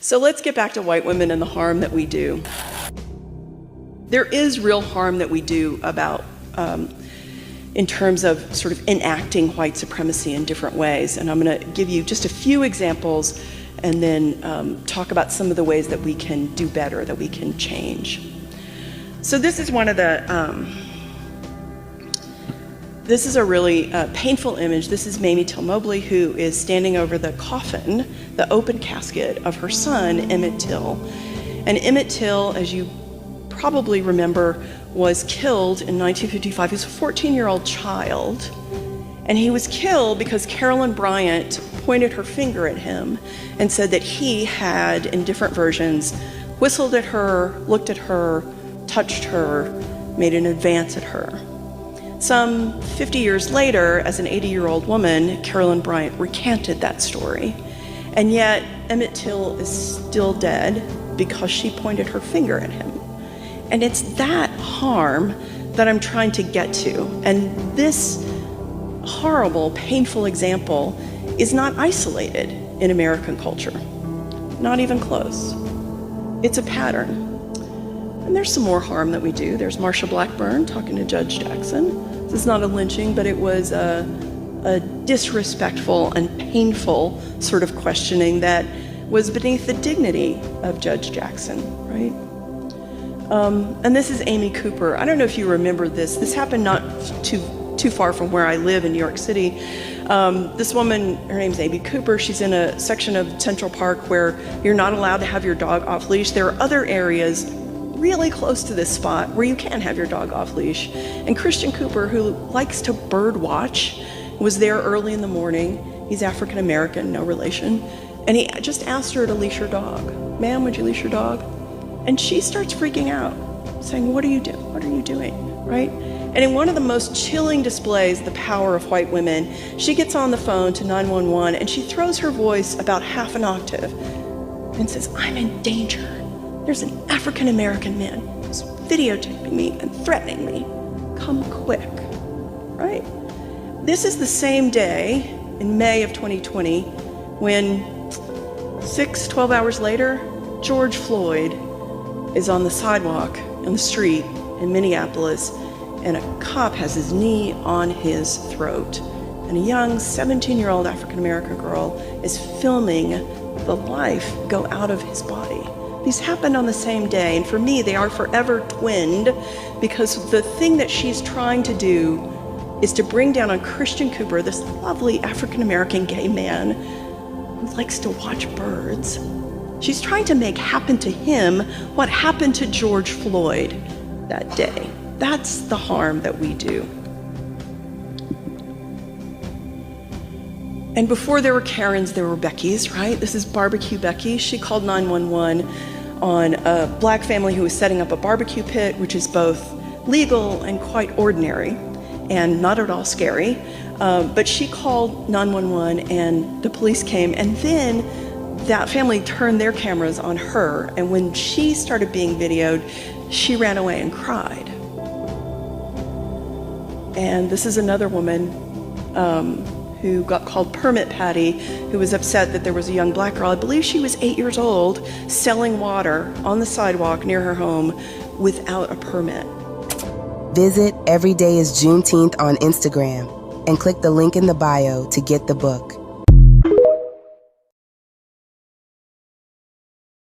So let's get back to white women and the harm that we do. There is real harm that we do about, in terms of sort of enacting white supremacy in different ways. And I'm going to give you just a few examples and then talk about some of the ways that we can do better, that we can change. So this is one of the, this is a really painful image. This is Mamie Till Mobley, who is standing over the coffin, the open casket of her son, Emmett Till. And Emmett Till, as you probably remember, was killed in 1955. He was a 14-year-old child, and he was killed because Carolyn Bryant pointed her finger at him and said that he had, in different versions, whistled at her, looked at her, touched her, made an advance at her. Some 50 years later, as an 80-year-old woman, Carolyn Bryant recanted that story. And yet, Emmett Till is still dead because she pointed her finger at him. And it's that harm that I'm trying to get to. And this horrible, painful example is not isolated in American culture. Not even close. It's a pattern. And there's some more harm that we do. There's Marsha Blackburn talking to Judge Jackson. This is not a lynching, but it was a disrespectful and painful sort of questioning that was beneath the dignity of Judge Jackson, right? And this is Amy Cooper. I don't know if you remember this. This happened not too far from where I live in New York City. This woman, her name's Amy Cooper. She's in a section of Central Park where you're not allowed to have your dog off leash. There are other areas really close to this spot where you can have your dog off leash. And Christian Cooper, who likes to bird watch, was there early in the morning. He's African American, no relation. And he just asked her to leash her dog. Ma'am, would you leash your dog? And she starts freaking out, saying, what are you doing? What are you doing, right? And in one of the most chilling displays, the power of white women, she gets on the phone to 911 and she throws her voice about half an octave and says, I'm in danger. There's an African American man who's videotaping me and threatening me. Come quick, right? This is the same day in May of 2020 when 12 hours later, George Floyd is on the sidewalk on the street in Minneapolis, and a cop has his knee on his throat. And a young 17-year-old African-American girl is filming the life go out of his body. These happened on the same day, and for me, they are forever twinned, because the thing that she's trying to do is to bring down on Christian Cooper, this lovely African-American gay man who likes to watch birds. She's trying to make happen to him what happened to George Floyd that day. That's the harm that we do. And before there were Karens, there were Beckys, right? This is Barbecue Becky. She called 911 on a black family who was setting up a barbecue pit, which is both legal and quite ordinary and not at all scary. But she called 911 and the police came, and then that family turned their cameras on her, and when she started being videoed, she ran away and cried. And this is another woman who got called Permit Patty, who was upset that there was a young black girl, I believe she was 8 years old, selling water on the sidewalk near her home without a permit. Visit Every Day is Juneteenth on Instagram and click the link in the bio to get the book.